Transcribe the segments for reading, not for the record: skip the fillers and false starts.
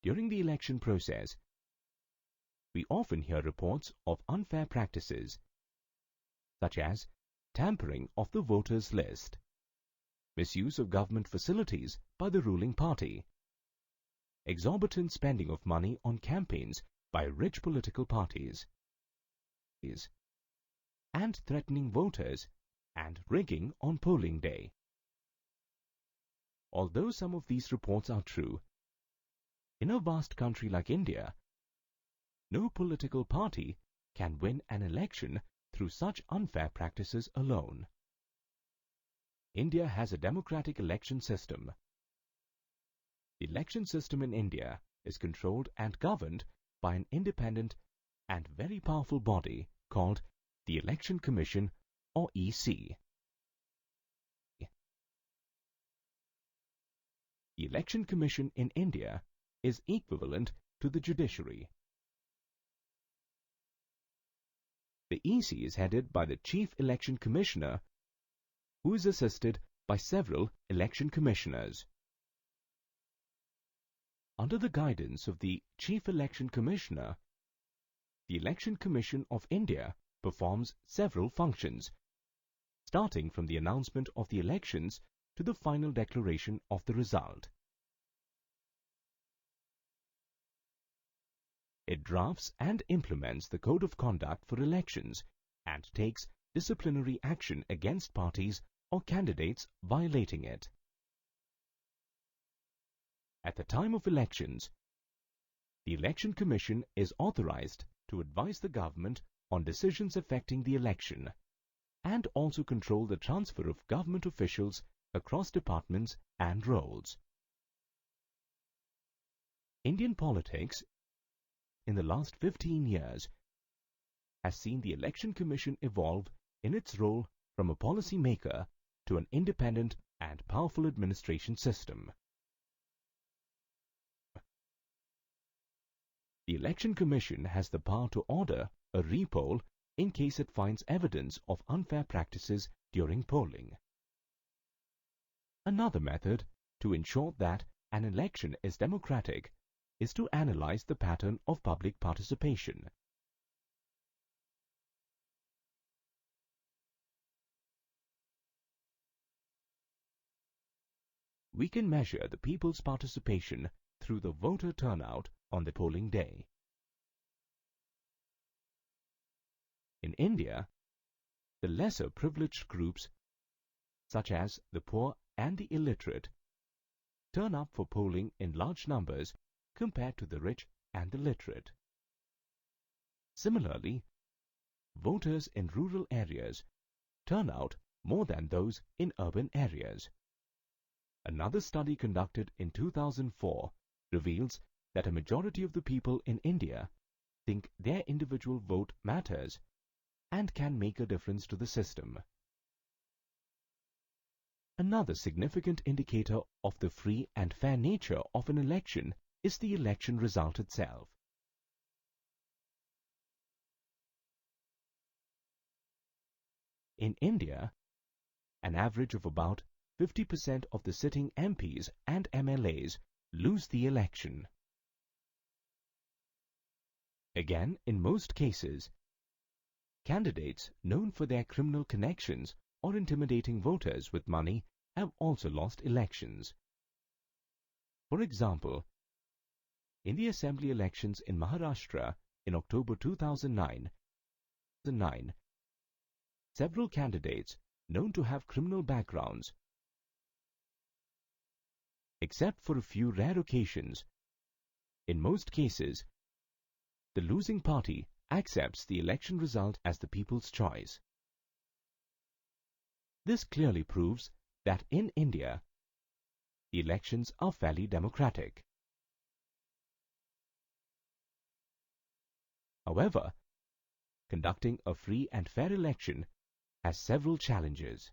During the election process, we often hear reports of unfair practices, such as tampering of the voters' list, misuse of government facilities by the ruling party, exorbitant spending of money on campaigns by rich political parties, and threatening voters and rigging on polling day. Although some of these reports are true, in a vast country like India, no political party can win an election through such unfair practices alone. India has a democratic election system. The election system in India is controlled and governed by an independent and very powerful body called the Election Commission, or EC. The Election Commission in India is equivalent to the judiciary. The EC is headed by the Chief Election Commissioner, who is assisted by several election commissioners. Under the guidance of the Chief Election Commissioner, the Election Commission of India performs several functions, starting from the announcement of the elections to the final declaration of the result. It drafts and implements the Code of Conduct for elections and takes disciplinary action against parties or candidates violating it. At the time of elections, the Election Commission is authorized to advise the government on decisions affecting the election and also control the transfer of government officials across departments and roles. Indian politics in the last 15 years has seen the Election Commission evolve in its role from a policy maker to an independent and powerful administration system. The Election Commission has the power to order a re-poll in case it finds evidence of unfair practices during polling. Another method to ensure that an election is democratic is to analyze the pattern of public participation. We can measure the people's participation through the voter turnout on the polling day. In India, the lesser privileged groups, such as the poor and the illiterate, turn up for polling in large numbers compared to the rich and the literate. Similarly, voters in rural areas turn out more than those in urban areas. Another study conducted in 2004 reveals that a majority of the people in India think their individual vote matters and can make a difference to the system. Another significant indicator of the free and fair nature of an election is the election result itself. In India, an average of about 50% of the sitting MPs and MLAs lose the election. Again, in most cases, candidates known for their criminal connections or intimidating voters with money have also lost elections. For example, in the assembly elections in Maharashtra in October 2009, several candidates known to have criminal backgrounds, except for a few rare occasions, in most cases, the losing party accepts the election result as the people's choice. This clearly proves that in India, the elections are fairly democratic. However, conducting a free and fair election has several challenges.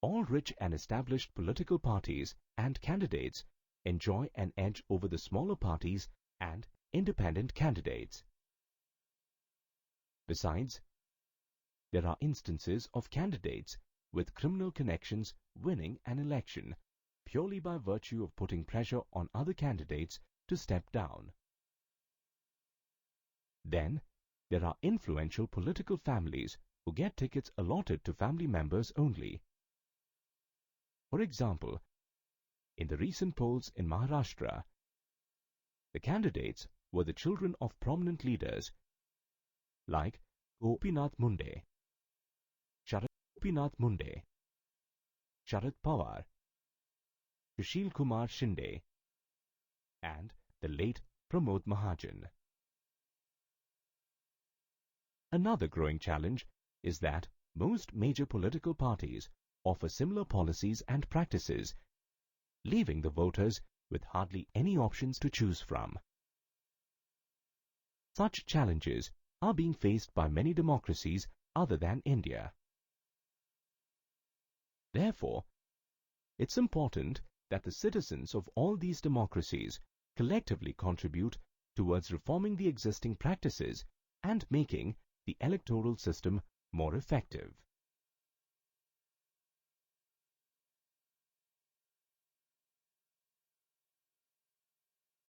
All rich and established political parties and candidates enjoy an edge over the smaller parties and independent candidates. Besides, there are instances of candidates with criminal connections winning an election purely by virtue of putting pressure on other candidates to step down. Then, there are influential political families who get tickets allotted to family members only. For example, in the recent polls in Maharashtra, the candidates were the children of prominent leaders like Gopinath Munde, Sharad Pawar, Sushil Kumar Shinde, and the late Pramod Mahajan. Another growing challenge is that most major political parties offer similar policies and practices, leaving the voters with hardly any options to choose from. Such challenges are being faced by many democracies other than India. Therefore, it's important that the citizens of all these democracies collectively contribute towards reforming the existing practices and making the electoral system more effective.